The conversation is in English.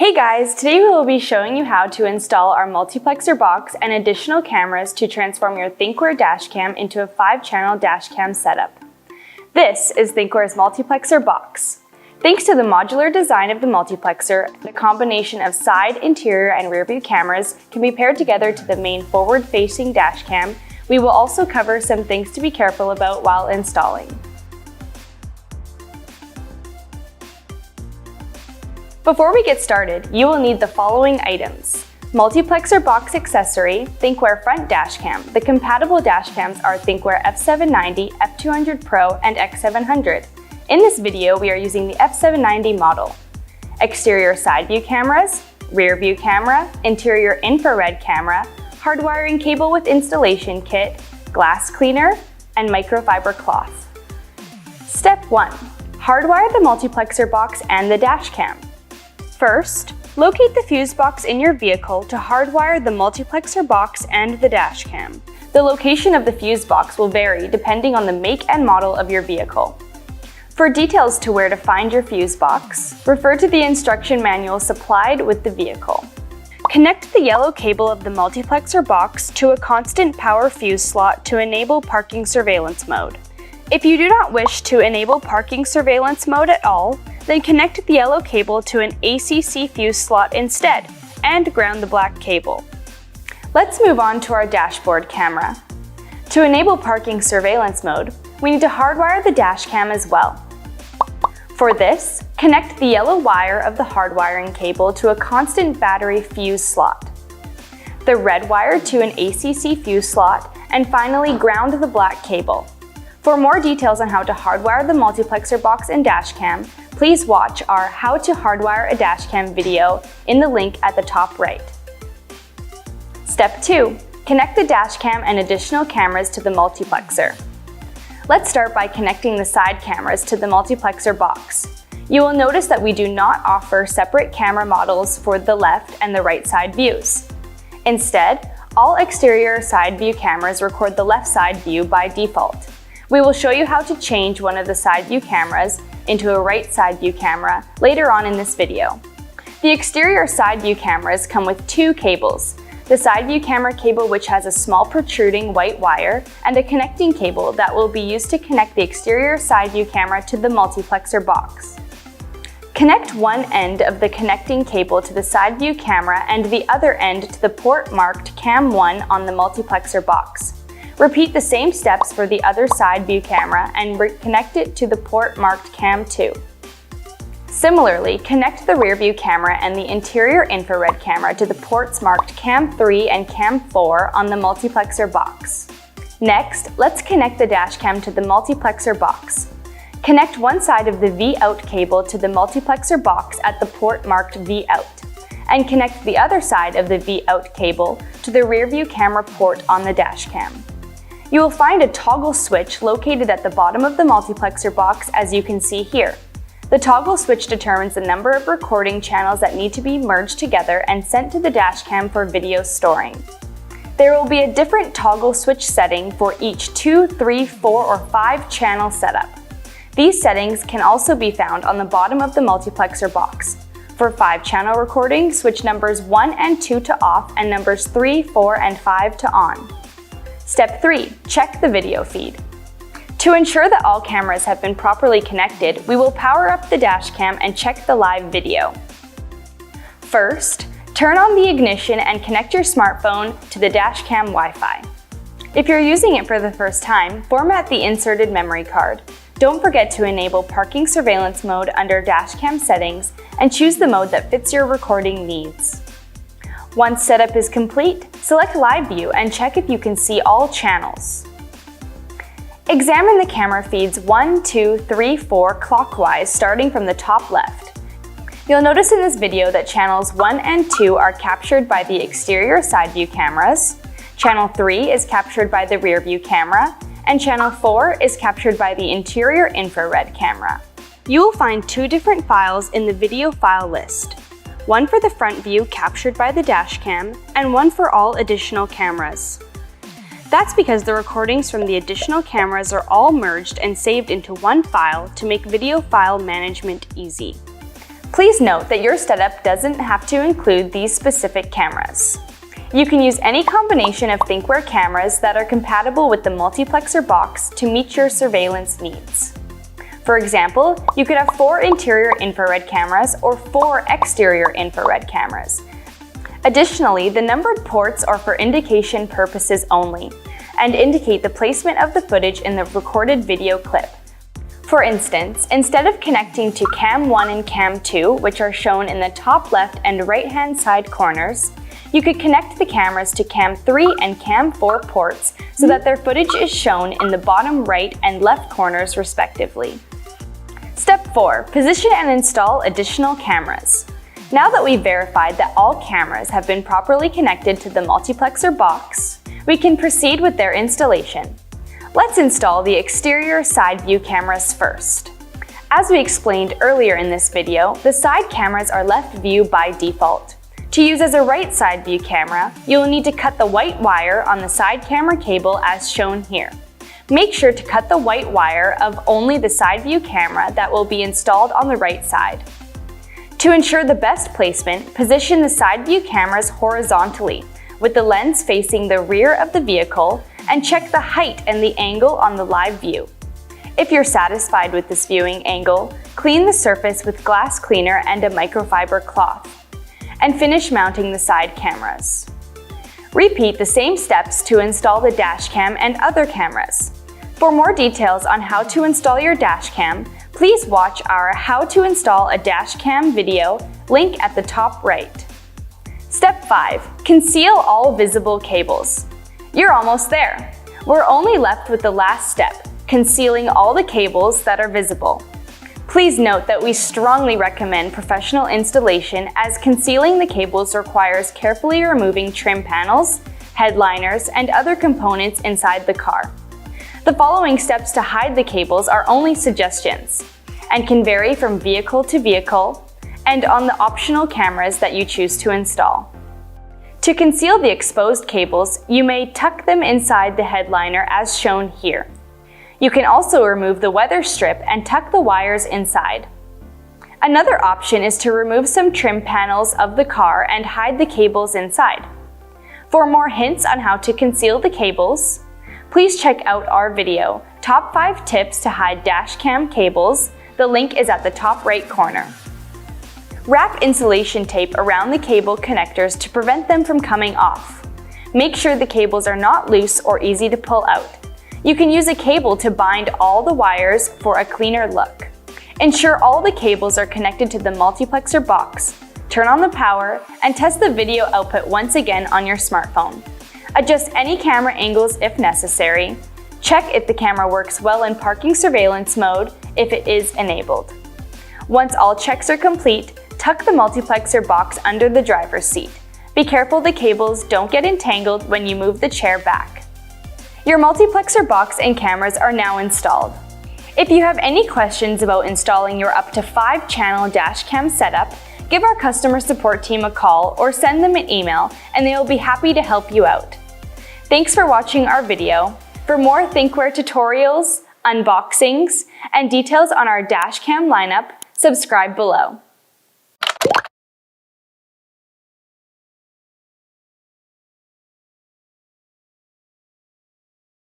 Hey guys, today we will be showing you how to install our multiplexer box and additional cameras to transform your Thinkware dashcam into a 5-channel dashcam setup. This is Thinkware's multiplexer box. Thanks to the modular design of the multiplexer, the combination of side, interior, and rear view cameras can be paired together to the main forward-facing dashcam. We will also cover some things to be careful about while installing. Before we get started, you will need the following items: multiplexer box accessory, Thinkware front dashcam. The compatible dashcams are Thinkware F790, F200 Pro, and X700. In this video, we are using the F790 model. Exterior side view cameras, rear view camera, interior infrared camera, hardwiring cable with installation kit, glass cleaner, and microfiber cloth. Step 1. Hardwire the multiplexer box and the dashcam. First, locate the fuse box in your vehicle to hardwire the multiplexer box and the dashcam. The location of the fuse box will vary depending on the make and model of your vehicle. For details to where to find your fuse box, refer to the instruction manual supplied with the vehicle. Connect the yellow cable of the multiplexer box to a constant power fuse slot to enable parking surveillance mode. If you do not wish to enable parking surveillance mode at all, then connect the yellow cable to an ACC fuse slot instead, and ground the black cable. Let's move on to our dashboard camera. To enable parking surveillance mode, we need to hardwire the dashcam as well. For this, connect the yellow wire of the hardwiring cable to a constant battery fuse slot, the red wire to an ACC fuse slot, and finally ground the black cable. For more details on how to hardwire the multiplexer box and dashcam, please watch our How to Hardwire a Dashcam video in the link at the top right. Step 2. Connect the dashcam and additional cameras to the multiplexer. Let's start by connecting the side cameras to the multiplexer box. You will notice that we do not offer separate camera models for the left and the right side views. Instead, all exterior side view cameras record the left side view by default. We will show you how to change one of the side view cameras into a right side view camera later on in this video. The exterior side view cameras come with 2 cables: the side view camera cable, which has a small protruding white wire, and a connecting cable that will be used to connect the exterior side view camera to the multiplexer box. Connect one end of the connecting cable to the side view camera and the other end to the port marked Cam1 on the multiplexer box. Repeat the same steps for the other side view camera and connect it to the port marked Cam2. Similarly, connect the rear view camera and the interior infrared camera to the ports marked Cam3 and Cam4 on the multiplexer box. Next, let's connect the dashcam to the multiplexer box. Connect one side of the V-out cable to the multiplexer box at the port marked V-out, and connect the other side of the V-out cable to the rear view camera port on the dashcam. You will find a toggle switch located at the bottom of the multiplexer box, as you can see here. The toggle switch determines the number of recording channels that need to be merged together and sent to the dashcam for video storing. There will be a different toggle switch setting for each 2, 3, 4, or 5 channel setup. These settings can also be found on the bottom of the multiplexer box. For 5-channel recording, switch numbers 1 and 2 to off and numbers 3, 4, and 5 to on. Step 3. Check the video feed. To ensure that all cameras have been properly connected, we will power up the dashcam and check the live video. First, turn on the ignition and connect your smartphone to the dashcam Wi-Fi. If you're using it for the first time, format the inserted memory card. Don't forget to enable parking surveillance mode under dashcam settings and choose the mode that fits your recording needs. Once setup is complete, select Live View and check if you can see all channels. Examine the camera feeds 1, 2, 3, 4 clockwise starting from the top left. You'll notice in this video that channels 1 and 2 are captured by the exterior side view cameras, channel 3 is captured by the rear view camera, and channel 4 is captured by the interior infrared camera. You will find 2 different files in the video file list. One for the front view captured by the dashcam, and one for all additional cameras. That's because the recordings from the additional cameras are all merged and saved into one file to make video file management easy. Please note that your setup doesn't have to include these specific cameras. You can use any combination of Thinkware cameras that are compatible with the Multiplexer box to meet your surveillance needs. For example, you could have 4 interior infrared cameras or 4 exterior infrared cameras. Additionally, the numbered ports are for indication purposes only and indicate the placement of the footage in the recorded video clip. For instance, instead of connecting to Cam 1 and Cam 2, which are shown in the top left and right-hand side corners, you could connect the cameras to Cam 3 and Cam 4 ports so that their footage is shown in the bottom right and left corners respectively. Step 4. Position and install additional cameras. Now that we've verified that all cameras have been properly connected to the Multiplexer box, we can proceed with their installation. Let's install the exterior side view cameras first. As we explained earlier in this video, the side cameras are left view by default. To use as a right side view camera, you'll need to cut the white wire on the side camera cable as shown here. Make sure to cut the white wire of only the side view camera that will be installed on the right side. To ensure the best placement, position the side view cameras horizontally, with the lens facing the rear of the vehicle, and check the height and the angle on the live view. If you're satisfied with this viewing angle, clean the surface with glass cleaner and a microfiber cloth, and finish mounting the side cameras. Repeat the same steps to install the dashcam and other cameras. For more details on how to install your dashcam, please watch our How to Install a Dashcam video link at the top right. Step 5. Conceal all visible cables. You're almost there. We're only left with the last step, concealing all the cables that are visible. Please note that we strongly recommend professional installation as concealing the cables requires carefully removing trim panels, headliners, and other components inside the car. The following steps to hide the cables are only suggestions and can vary from vehicle to vehicle and on the optional cameras that you choose to install. To conceal the exposed cables, you may tuck them inside the headliner as shown here. You can also remove the weather strip and tuck the wires inside. Another option is to remove some trim panels of the car and hide the cables inside. For more hints on how to conceal the cables, please check out our video, Top 5 Tips to Hide Dashcam Cables. The link is at the top right corner. Wrap insulation tape around the cable connectors to prevent them from coming off. Make sure the cables are not loose or easy to pull out. You can use a cable to bind all the wires for a cleaner look. Ensure all the cables are connected to the Multiplexer box. Turn on the power and test the video output once again on your smartphone. Adjust any camera angles if necessary. Check if the camera works well in parking surveillance mode if it is enabled. Once all checks are complete, tuck the Multiplexer box under the driver's seat. Be careful the cables don't get entangled when you move the chair back. Your Multiplexer box and cameras are now installed. If you have any questions about installing your up to 5-channel dashcam setup, give our customer support team a call or send them an email and they will be happy to help you out. Thanks for watching our video. For more Thinkware tutorials, unboxings, and details on our dashcam lineup, subscribe below.